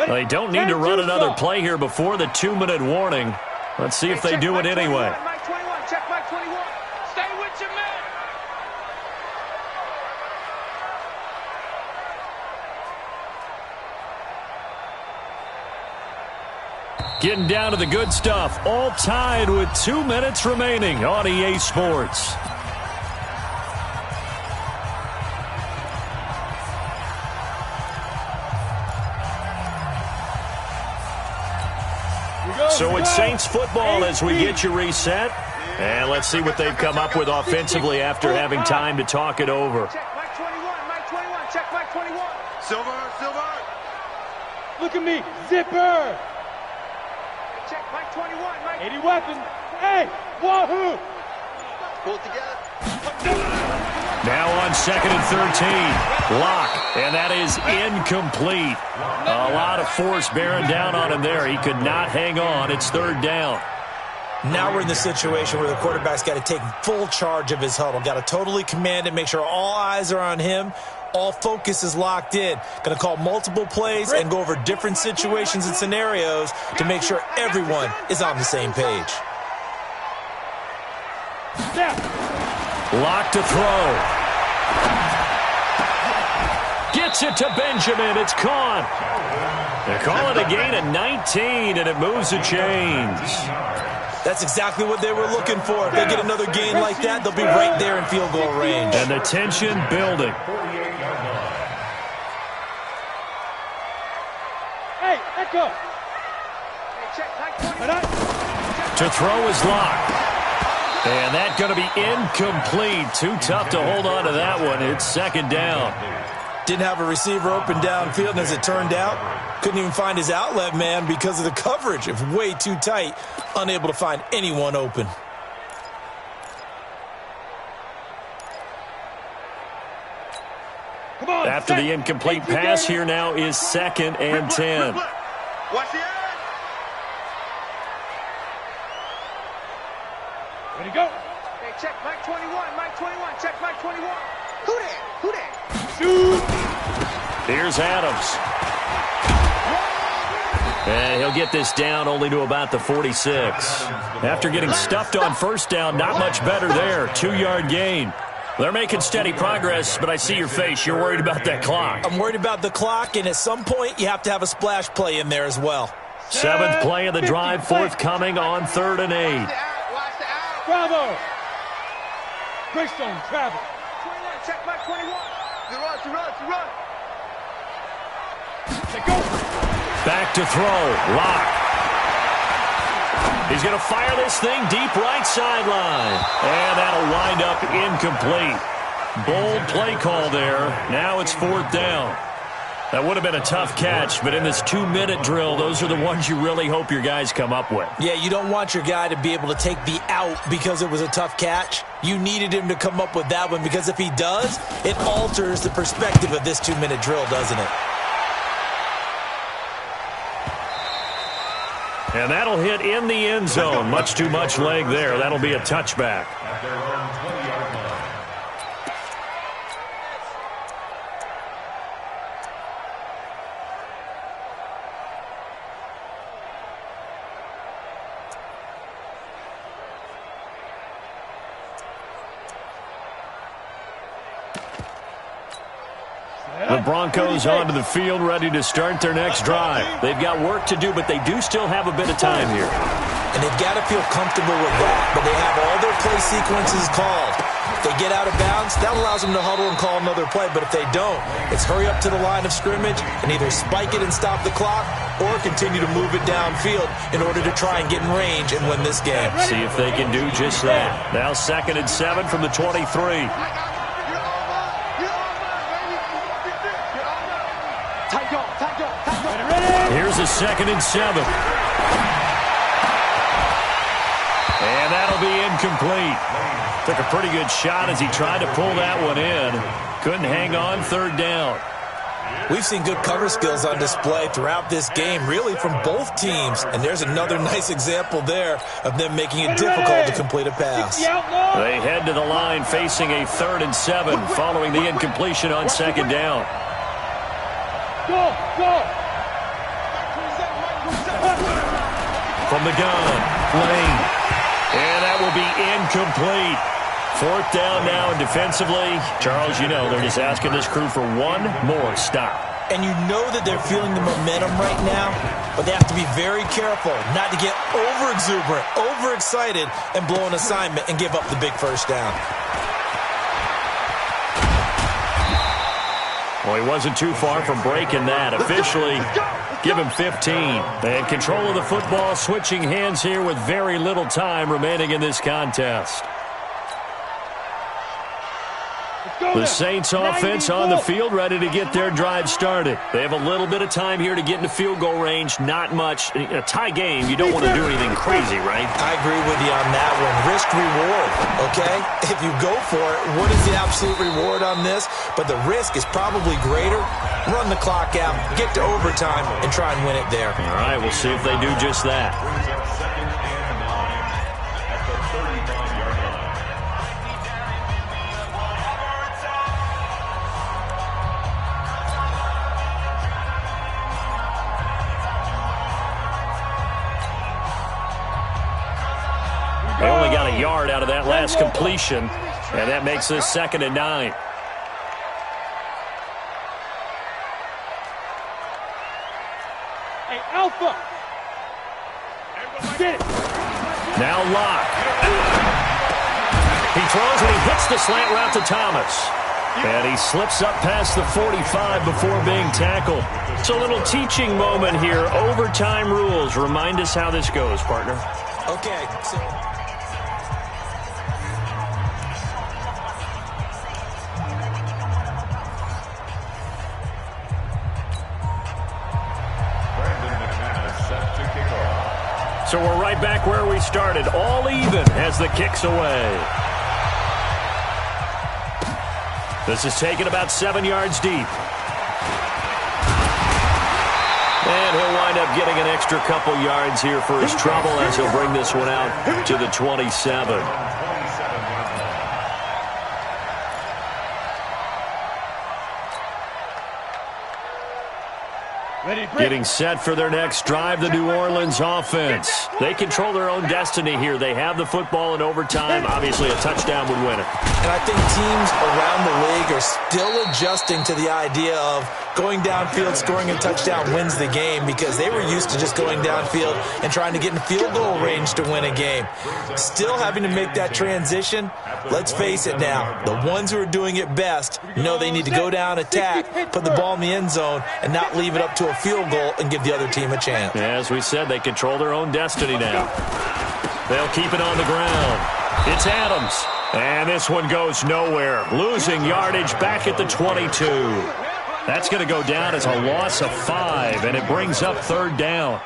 They don't need to run another play here before the 2-minute warning. Let's see if they do it anyway. Mike 21, check Mike 21. Stay with your man. Getting down to the good stuff. All tied with 2 minutes remaining on EA Sports. So it's Saints football as we get you reset. And let's see what they've come up with offensively after having time to talk it over. Check Mike 21, Mike 21, check Mike 21. Silver. Look at me, zipper. Check Mike 21, Mike. 80 weapons. Hey, wahoo! Pull it together. Now on 2nd and 13. Lock, and that is incomplete. A lot of force bearing down on him there. He could not hang on. It's 3rd down. Now we're in the situation where the quarterback's got to take full charge of his huddle. Got to totally command it, make sure all eyes are on him. All focus is locked in. Going to call multiple plays and go over different situations and scenarios to make sure everyone is on the same page. Lock to throw. Gets it to Benjamin. It's caught. They call it a gain of 19, and it moves the chains. That's exactly what they were looking for. If they get another gain like that, they'll be right there in field goal range. And the tension building. Hey, Echo. To throw is locked. And that's going to be incomplete. Too tough to hold on to that one. It's 2nd down. Didn't have a receiver open downfield, and as it turned out, couldn't even find his outlet man because of the coverage. It was way too tight, unable to find anyone open. After the incomplete pass, here now is 2nd and 10. Watch the edge. Ready, go. Hey, check Mike 21, Mike 21, check Mike 21. Who that? Who that? Shoot. Here's Adams. And he'll get this down only to about the 46. After getting stuffed on first down, not much better there. 2-yard gain. They're making steady progress, but I see your face. You're worried about that clock. I'm worried about the clock, and at some point, you have to have a splash play in there as well. 7th play of the drive, forthcoming on 3rd and 8. Watch the out. Bravo. Greystone, travel. 21, check Mike 21. To run. Hey, go. Back to throw. Lock. He's going to fire this thing deep right sideline. And that'll wind up incomplete. Bold play call there. Now it's 4th down. That would have been a tough catch, but in this 2-minute drill, those are the ones you really hope your guys come up with. Yeah, you don't want your guy to be able to take the out because it was a tough catch. You needed him to come up with that one because if he does, it alters the perspective of this 2-minute drill, doesn't it? And that'll hit in the end zone. Much too much leg there. That'll be a touchback. At their own 20-yard line. The Broncos onto the field, ready to start their next drive. They've got work to do, but they do still have a bit of time here. And they've got to feel comfortable with that, but they have all their play sequences called. If they get out of bounds, that allows them to huddle and call another play, but if they don't, it's hurry up to the line of scrimmage and either spike it and stop the clock or continue to move it downfield in order to try and get in range and win this game. See if they can do just that. Now 2nd and 7 from the 23. Here's a 2nd and 7. And that'll be incomplete. Took a pretty good shot as he tried to pull that one in. Couldn't hang on 3rd down. We've seen good cover skills on display throughout this game, really from both teams. And there's another nice example there of them making it difficult to complete a pass. They head to the line facing a 3rd and 7 following the incompletion on 2nd down. Go. From the gun, Lane. And that will be incomplete. 4th down now, and defensively, Charles, you know, they're just asking this crew for one more stop. And you know that they're feeling the momentum right now, but they have to be very careful not to get over-exuberant, overexcited, and blow an assignment and give up the big first down. Well, he wasn't too far from breaking that. Officially, give him 15. And control of the football, switching hands here with very little time remaining in this contest. The Saints offense on the field, ready to get their drive started. They have a little bit of time here to get into field goal range. Not much. In a tie game, you don't want to do anything crazy, right? I agree with you on that one. Risk reward, okay? If you go for it, what is the absolute reward on this? But the risk is probably greater. Run the clock out, get to overtime, and try and win it there. All right, we'll see if they do just that. Brings up 2nd and 9 at the 35-yard line. They only got a yard out of that last completion, and that makes this 2nd and 9. Hey, Alpha. Get it. Now Locke. He throws and he hits the slant route to Thomas. And he slips up past the 45 before being tackled. It's a little teaching moment here. Overtime rules. Remind us how this goes, partner. Okay, so... So we're right back where we started. All even as the kick's away. This is taken about 7 yards deep. And he'll wind up getting an extra couple yards here for his trouble as he'll bring this one out to the 27. Getting set for their next drive, the New Orleans offense. They control their own destiny here. They have the football in overtime. Obviously, a touchdown would win it. And I think teams around the league are still adjusting to the idea of going downfield, scoring a touchdown wins the game, because they were used to just going downfield and trying to get in field goal range to win a game. Still having to make that transition. Let's face it now, the ones who are doing it best know they need to go down, attack, put the ball in the end zone, and not leave it up to a field goal and give the other team a chance. As we said, they control their own destiny now. They'll keep it on the ground. It's Adams. And this one goes nowhere. Losing yardage back at the 22. That's going to go down as a loss of 5, and it brings up 3rd down.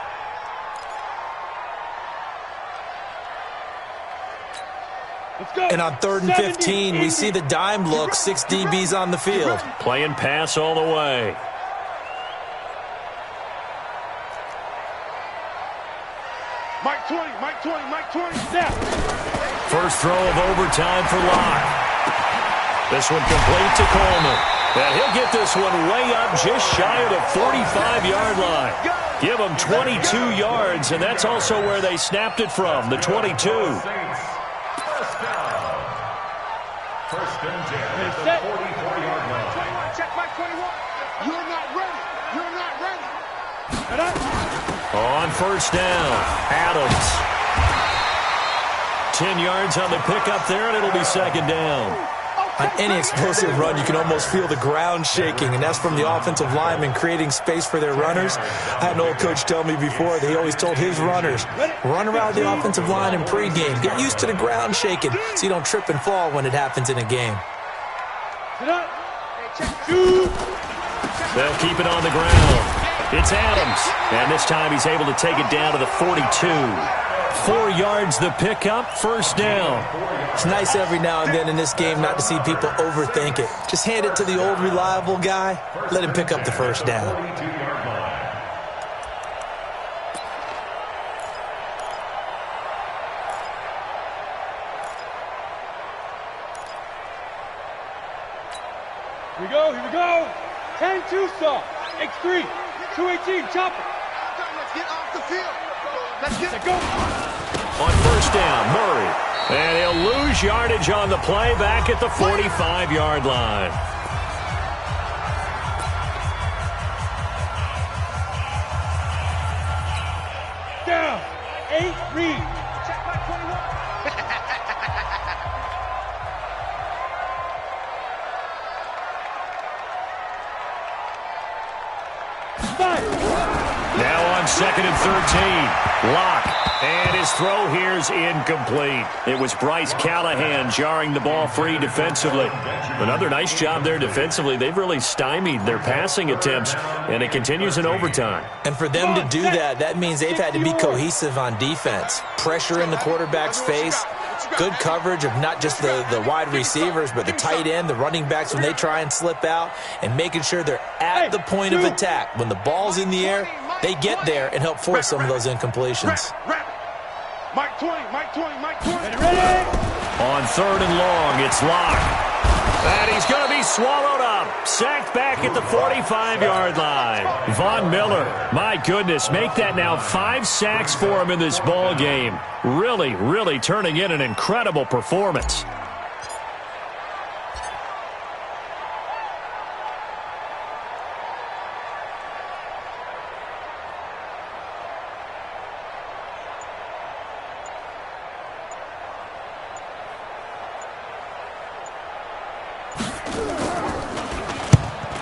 And on 3rd and 15, we see the dime look, 6 DBs on the field. Playing pass all the way. Mike 20, Mike 20, Mike 20, snap. First throw of overtime for Locke. This one complete to Coleman. And he'll get this one way up just shy of the 45-yard line. Give them 22 yards, and that's also where they snapped it from, the 22. First and 10 at the 44-yard line. 21, check Mike 21. You're not ready. You're not ready. On first down, Adams. 10 yards on the pickup there, and it'll be 2nd down. On any explosive run, you can almost feel the ground shaking, and that's from the offensive linemen creating space for their runners. I had an old coach tell me before, they always told his runners, run around the offensive line in pregame. Get used to the ground shaking so you don't trip and fall when it happens in a game. They'll keep it on the ground. It's Adams, and this time he's able to take it down to the 42. 4 yards the pickup, first down. It's nice every now and then in this game not to see people overthink it. Just hand it to the old reliable guy, let him pick up the first down. Here we go, here we go. 10-2 saw. X3, 218, chopper. Let's get off the field. Let's get Let's go. On first down, Murray. And he'll lose yardage on the play back at the 45-yard line. Down. 8, read. Check my 21. Now on 2nd and 13, Locke. And his throw here's incomplete. It was Bryce Callahan jarring the ball free defensively. Another nice job there defensively. They've really stymied their passing attempts, and it continues in overtime. And for them to do that, that means they've had to be cohesive on defense. Pressure in the quarterback's face, good coverage of not just the wide receivers, but the tight end, the running backs when they try and slip out, and making sure they're at the point of attack. When the ball's in the air, they get there and help force some of those incompletions. Mike 20, Mike 20, Mike 20. Ready? On 3rd and long, it's Locke. And he's going to be swallowed up. Sacked back at the 45-yard line. Von Miller, my goodness, make that now 5 sacks for him in this ball game. Really, really turning in an incredible performance.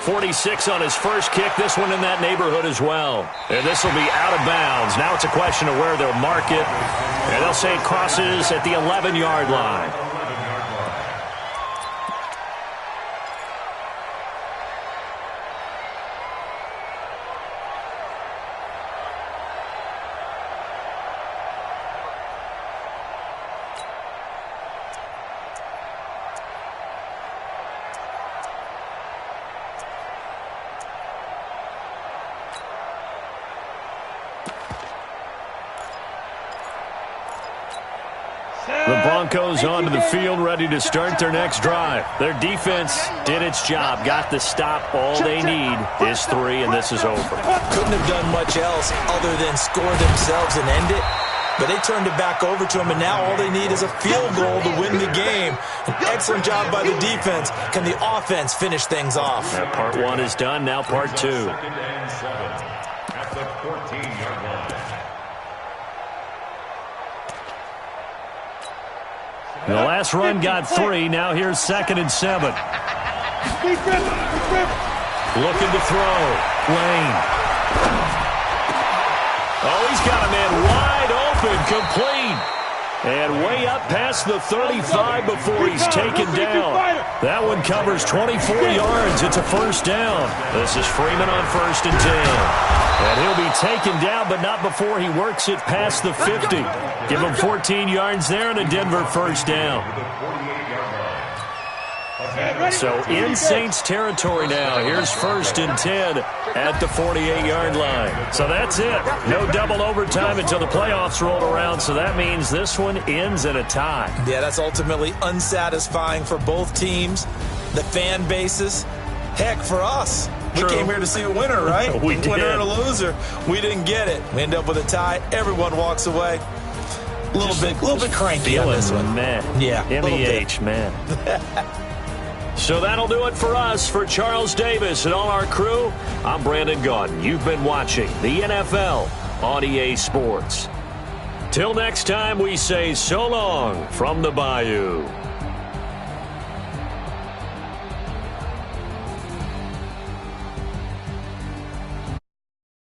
.46 on his first kick. This one in that neighborhood as well. And this will be out of bounds. Now it's a question of where they'll mark it. And they'll say it crosses at the 11-yard line. Broncos onto the field, ready to start their next drive. Their defense did its job, got the stop. All they need is 3, and this is over. Couldn't have done much else other than score themselves and end it. But they turned it back over to them, and now all they need is a field goal to win the game. An excellent job by the defense. Can the offense finish things off? Now part 1 is done. Now part 2. 2nd and 7 at the 14-yard line. The last run got 3. Now here's 2nd and 7. Looking to throw. Lane. Oh, he's got a man wide open, complete. And way up past the 35 before he's taken down. That one covers 24 yards. It's a first down. This is Freeman on 1st and 10. And he'll be taken down, but not before he works it past the 50. Give him 14 yards there and a Denver first down. So in Saints territory now. Here's 1st and 10 at the 48-yard line. So that's it. No double overtime until the playoffs roll around, so that means this one ends in a tie. Yeah, that's ultimately unsatisfying for both teams, the fan bases. Heck, for us. True. We came here to see a winner, right? We did. Winner and a loser. We didn't get it. We end up with a tie. Everyone walks away. A little bit cranky on this one. Man. Yeah, MEH, man. So that'll do it for us. For Charles Davis and all our crew, I'm Brandon Gaudin. You've been watching the NFL on EA Sports. Till next time, we say so long from the Bayou.